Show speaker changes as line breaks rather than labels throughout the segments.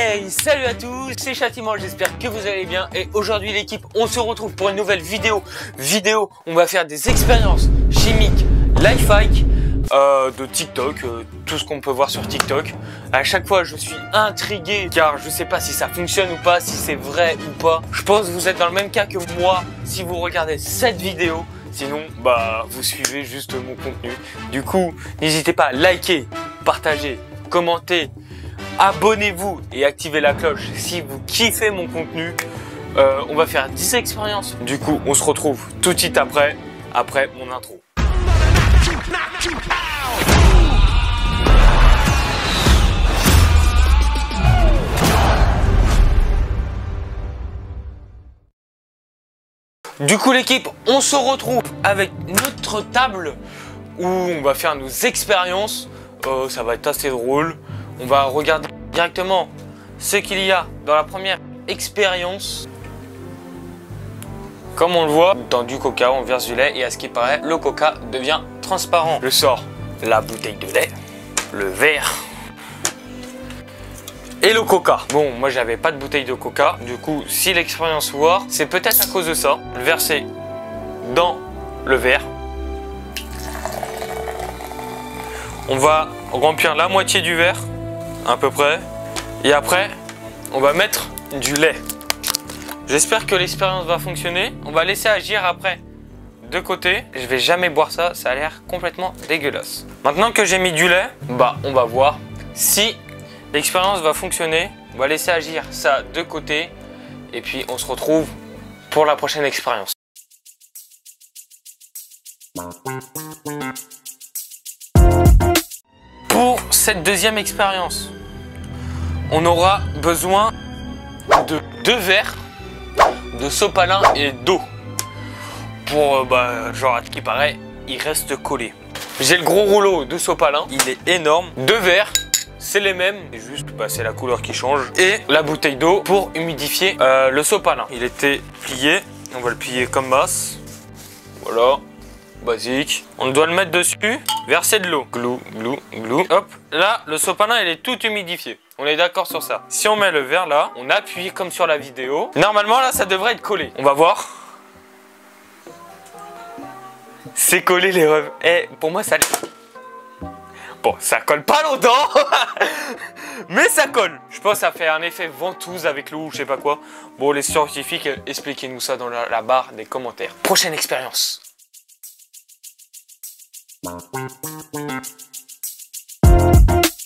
Hey, salut à tous, c'est Châtiment, j'espère que vous allez bien. Et aujourd'hui l'équipe, on se retrouve pour une nouvelle vidéo. On va faire des expériences chimiques, life hack, de TikTok, tout ce qu'on peut voir sur TikTok. À chaque fois je suis intrigué car je sais pas si ça fonctionne ou pas, si c'est vrai ou pas. Je pense que vous êtes dans le même cas que moi si vous regardez cette vidéo. Sinon, vous suivez juste mon contenu. Du coup, n'hésitez pas à liker, partager, commenter, abonnez-vous et activez la cloche si vous kiffez mon contenu. On va faire 10 expériences. Du coup, on se retrouve tout de suite après mon intro. Du coup l'équipe, on se retrouve avec notre table où on va faire nos expériences. Ça va être assez drôle. On va regarder directement ce qu'il y a dans la première expérience. Comme on le voit, dans du coca, on verse du lait et à ce qui paraît, le coca devient transparent. Je sors la bouteille de lait, le verre et le coca. Bon, moi j'avais pas de bouteille de coca. Du coup, si l'expérience foire, c'est peut-être à cause de ça. Le verser dans le verre. On va remplir la moitié du verre, à peu près. Et après, on va mettre du lait. J'espère que l'expérience va fonctionner. On va laisser agir après de côté. Je vais jamais boire ça, ça a l'air complètement dégueulasse. Maintenant que j'ai mis du lait, on va voir si l'expérience va fonctionner. On va laisser agir ça de côté. Et puis on se retrouve pour la prochaine expérience. Pour cette deuxième expérience, on aura besoin de 2 verres de sopalin et d'eau. Pour, genre à ce qui paraît, il reste collé. J'ai le gros rouleau de sopalin, il est énorme. 2 verres, c'est les mêmes, c'est juste c'est la couleur qui change. Et la bouteille d'eau pour humidifier le sopalin. Il était plié, on va le plier comme masse. Voilà. Basique. On doit le mettre dessus, verser de l'eau. Glou, glou, glou. Hop, là, le sopalin, il est tout humidifié. On est d'accord sur ça. Si on met le verre là, on appuie comme sur la vidéo. Normalement, là, ça devrait être collé. On va voir. C'est collé, les rêves. Pour moi, ça... Bon, ça colle pas longtemps. Mais ça colle. Je pense que ça fait un effet ventouse avec l'eau ou je sais pas quoi. Bon, les scientifiques, expliquez-nous ça dans la barre des commentaires. Prochaine expérience.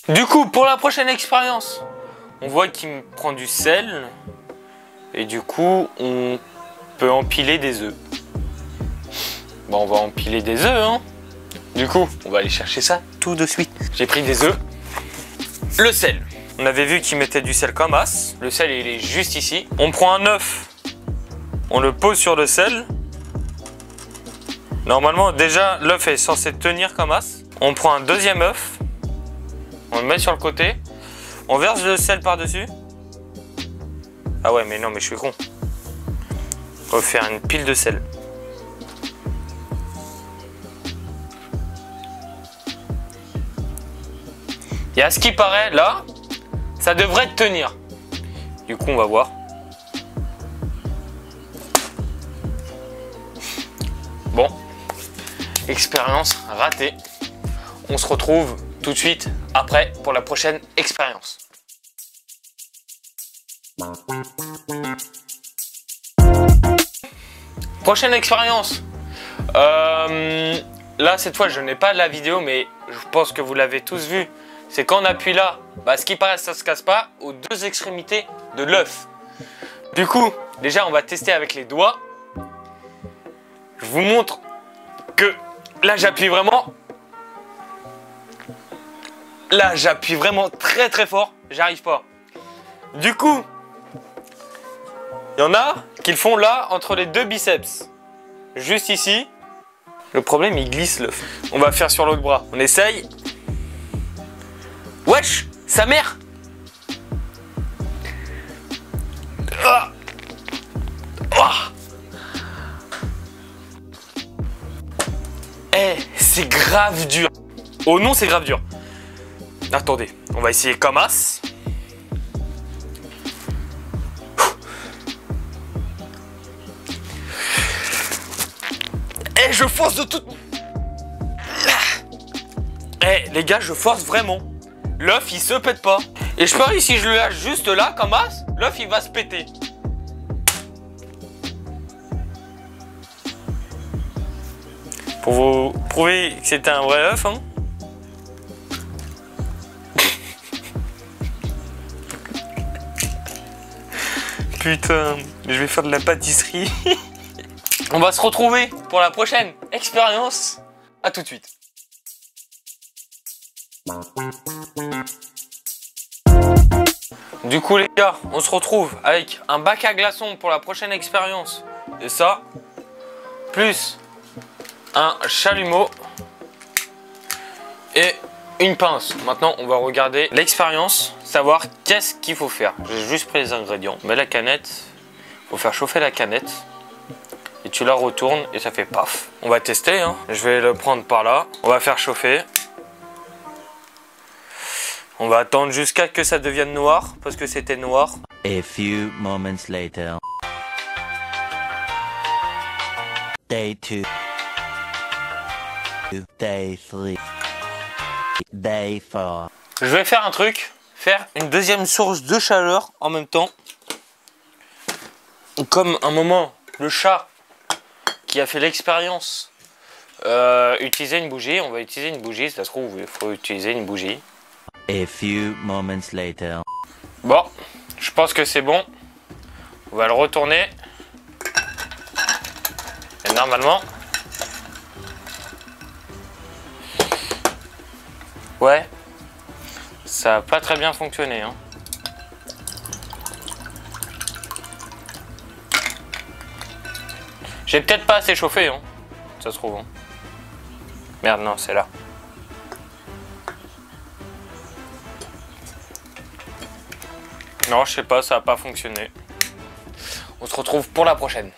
Du coup, pour la prochaine expérience, on voit qu'il me prend du sel. Et du coup, on peut empiler des œufs. Bon, on va empiler des œufs, hein. Du coup, on va aller chercher ça tout de suite. J'ai pris des œufs. Le sel. On avait vu qu'il mettait du sel comme as. Le sel, il est juste ici. On prend un œuf. On le pose sur le sel. Normalement, déjà, l'œuf est censé tenir comme as. On prend un deuxième œuf. On le met sur le côté. On verse le sel par-dessus. Ah ouais, mais non, mais je suis con. On va faire une pile de sel. Et à ce qui paraît, là, ça devrait tenir. Du coup, on va voir. Bon. Expérience ratée. On se retrouve tout de suite après pour la prochaine expérience. Prochaine expérience. Là, cette fois, je n'ai pas la vidéo, mais je pense que vous l'avez tous vu. C'est quand on appuie là, ce qui paraît, ça ne se casse pas aux 2 extrémités de l'œuf. Du coup, déjà, on va tester avec les doigts. Je vous montre que là, j'appuie vraiment. Là, j'appuie vraiment très très fort. J'arrive pas. Du coup, il y en a qui le font là, entre les 2 biceps. Juste ici. Le problème, il glisse l'œuf. On va faire sur l'autre bras. On essaye. Wesh, sa mère. Ah. Oh. C'est grave dur. Oh non, c'est grave dur. Attendez, on va essayer comme as. je force de toute... Eh les gars, je force vraiment. L'œuf il se pète pas. Et je parie si je le lâche juste là comme as, l'œuf il va se péter. Pour vous prouver que c'était un vrai œuf, hein. Putain, je vais faire de la pâtisserie. On va se retrouver pour la prochaine expérience. À tout de suite. Du coup les gars, on se retrouve avec un bac à glaçons pour la prochaine expérience. Et ça, plus un chalumeau et une pince. Maintenant, on va regarder l'expérience, savoir qu'est-ce qu'il faut faire. J'ai juste pris les ingrédients. On met la canette, faut faire chauffer la canette et tu la retournes et ça fait paf. On va tester, hein. Je vais le prendre par là. On va faire chauffer. On va attendre jusqu'à ce que ça devienne noir parce que c'était noir.
A few moments later. Day 2. Day 3. Day 4.
Je vais faire un truc, faire une deuxième source de chaleur en même temps. Comme un moment, le chat qui a fait l'expérience utiliser une bougie, on va utiliser une bougie, ça se trouve il faut utiliser une bougie.
A few moments later.
Bon, je pense que c'est bon. On va le retourner. Et normalement... Ouais, ça n'a pas très bien fonctionné, hein. J'ai peut-être pas assez chauffé, hein. Ça se trouve, hein. Merde, non, c'est là. Non, je sais pas, ça n'a pas fonctionné. On se retrouve pour la prochaine.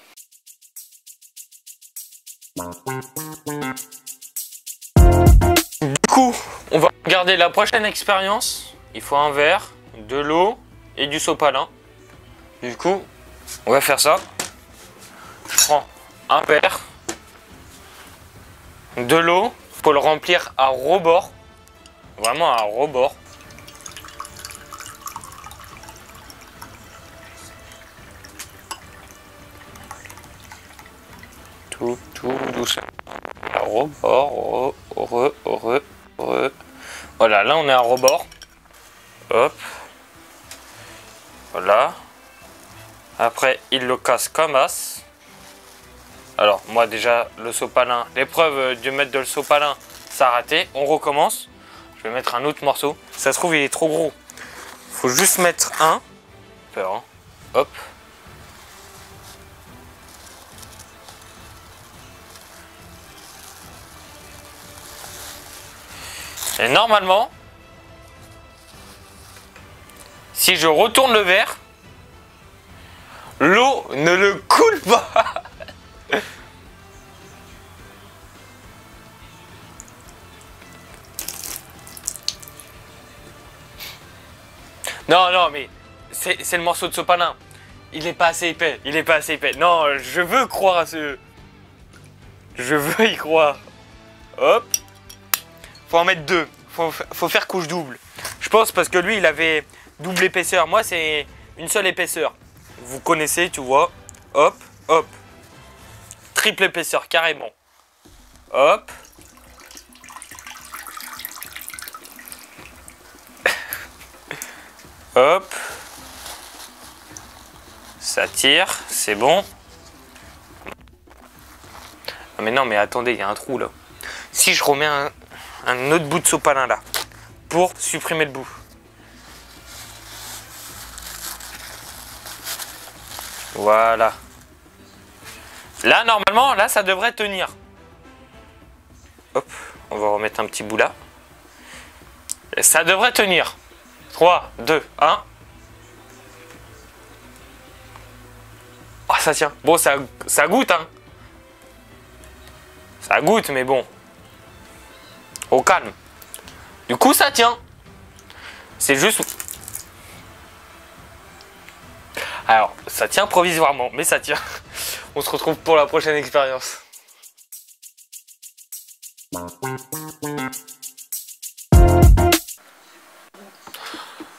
Du coup, on va regarder la prochaine expérience. Il faut un verre, de l'eau et du sopalin. Du coup, on va faire ça. Je prends un verre, de l'eau, pour le remplir à rebord. Vraiment à rebord. Tout doucement. À rebord, Voilà, là on est à rebord. Hop. Voilà. Après, il le casse comme as. Alors, moi déjà, le sopalin, l'épreuve du maître de le sopalin, ça a raté. On recommence. Je vais mettre un autre morceau. Ça se trouve, il est trop gros. Faut juste mettre un. Peur, hein. Hop. Et normalement, si je retourne le verre, l'eau ne le coule pas. Non, non, mais c'est le morceau de sopalin. Il n'est pas assez épais. Il n'est pas assez épais. Non, je veux croire à ce... Je veux y croire. Hop. Faut en mettre deux. Faut faire couche double. Je pense parce que lui, il avait double épaisseur. Moi, c'est une seule épaisseur. Vous connaissez, tu vois. Hop, hop. Triple épaisseur, carrément. Hop. Hop. Ça tire, c'est bon. Ah mais non, mais attendez, il y a un trou là. Si je remets un autre bout de sopalin là, pour supprimer le bout. Voilà. Là, normalement, là, ça devrait tenir. Hop, on va remettre un petit bout là. Ça devrait tenir. 3, 2, 1. Oh, ça tient. Bon, ça goûte, hein. Ça goûte, mais bon. Au calme. Du coup, ça tient. C'est juste... Alors, ça tient provisoirement, mais ça tient. On se retrouve pour la prochaine expérience.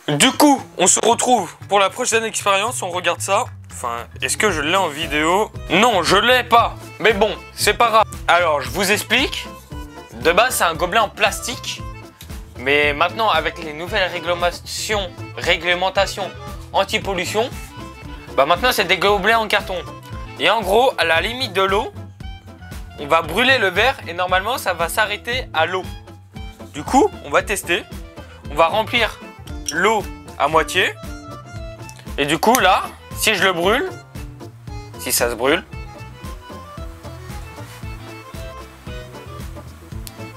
Du coup, on se retrouve pour la prochaine expérience, on regarde ça. Enfin, est-ce que je l'ai en vidéo? Non, je l'ai pas. Mais bon, c'est pas grave. Alors, je vous explique. De base, c'est un gobelet en plastique. Mais maintenant, avec les nouvelles réglementations anti-pollution, bah maintenant, c'est des gobelets en carton. Et en gros, à la limite de l'eau, on va brûler le verre et normalement, ça va s'arrêter à l'eau. Du coup, on va tester. On va remplir l'eau à moitié. Et du coup, là, si je le brûle, si ça se brûle,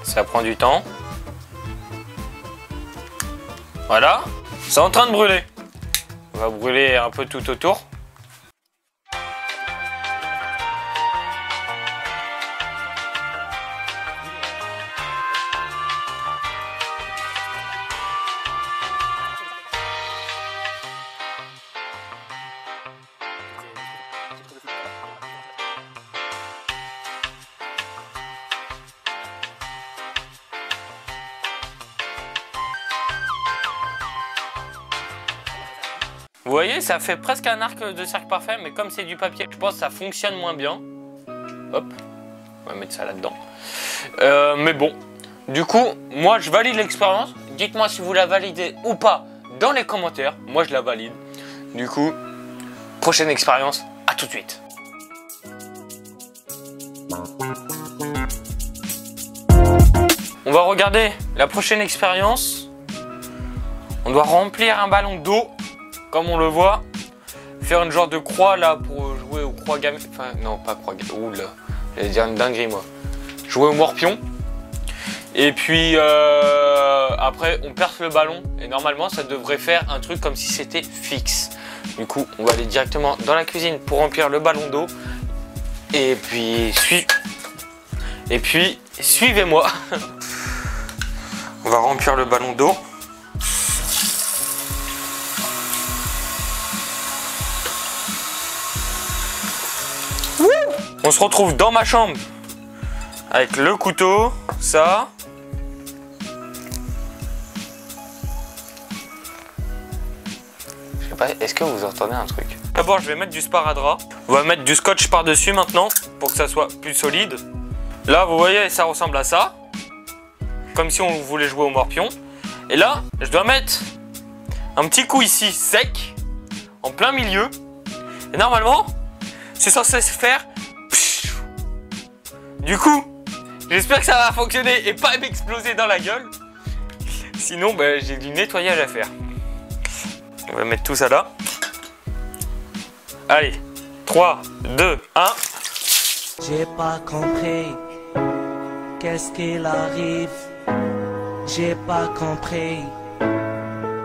ça prend du temps. Voilà, c'est en train de brûler. On va brûler un peu tout autour. Vous voyez, ça fait presque un arc de cercle parfait, mais comme c'est du papier, je pense que ça fonctionne moins bien. Hop, on va mettre ça là-dedans. Mais bon, du coup, moi je valide l'expérience. Dites-moi si vous la validez ou pas dans les commentaires. Moi je la valide. Du coup, prochaine expérience, à tout de suite. On va regarder la prochaine expérience. On doit remplir un ballon d'eau. Comme on le voit, faire une genre de croix là pour jouer au croix gammée. Enfin, non, pas croix gammée. Oula, j'allais dire une dinguerie moi. Jouer au morpion. Et puis après, on perce le ballon. Et normalement, ça devrait faire un truc comme si c'était fixe. Du coup, on va aller directement dans la cuisine pour remplir le ballon d'eau. Et puis, suivez-moi. On va remplir le ballon d'eau. On se retrouve dans ma chambre avec le couteau, ça. Je sais pas, est-ce que vous entendez un truc? D'abord, je vais mettre du sparadrap. On va mettre du scotch par-dessus maintenant pour que ça soit plus solide. Là, vous voyez, ça ressemble à ça. Comme si on voulait jouer au morpion. Et là, je dois mettre un petit coup ici sec, en plein milieu. Et normalement, c'est censé se faire. Du coup, j'espère que ça va fonctionner et pas m'exploser dans la gueule. Sinon, bah, j'ai du nettoyage à faire. On va mettre tout ça là. Allez, 3, 2, 1.
J'ai pas compris, qu'est-ce qu'il arrive? J'ai pas compris,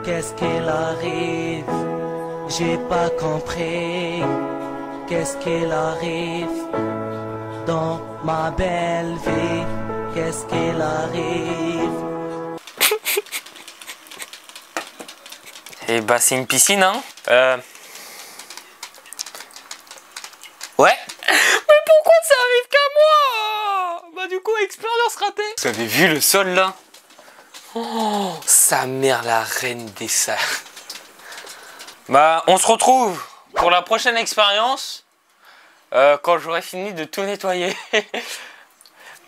qu'est-ce qu'il arrive? J'ai pas compris, qu'est-ce qu'il arrive? Dans ma belle vie, qu'est-ce qu'il arrive?
Et bah c'est une piscine hein. Ouais. Mais pourquoi ça arrive qu'à moi? Bah du coup expérience ratée. Vous avez vu le sol là? Oh, sa mère la reine des salles. Bah on se retrouve pour la prochaine expérience. Quand j'aurai fini de tout nettoyer.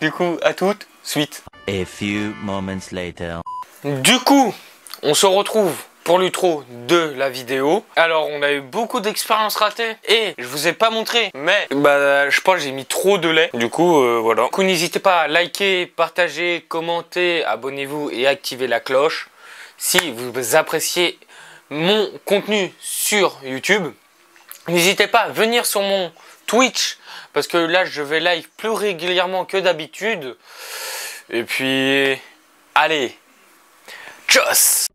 Du coup, à tout de suite.
A few moments later.
Du coup, on se retrouve pour l'outro de la vidéo. Alors, on a eu beaucoup d'expériences ratées et je vous ai pas montré, mais bah, je pense que j'ai mis trop de lait. Du coup, voilà. Du coup, n'hésitez pas à liker, partager, commenter, abonnez-vous et activez la cloche si vous appréciez mon contenu sur YouTube. N'hésitez pas à venir sur mon Twitch, parce que là je vais live plus régulièrement que d'habitude. Et puis, allez, tchuss!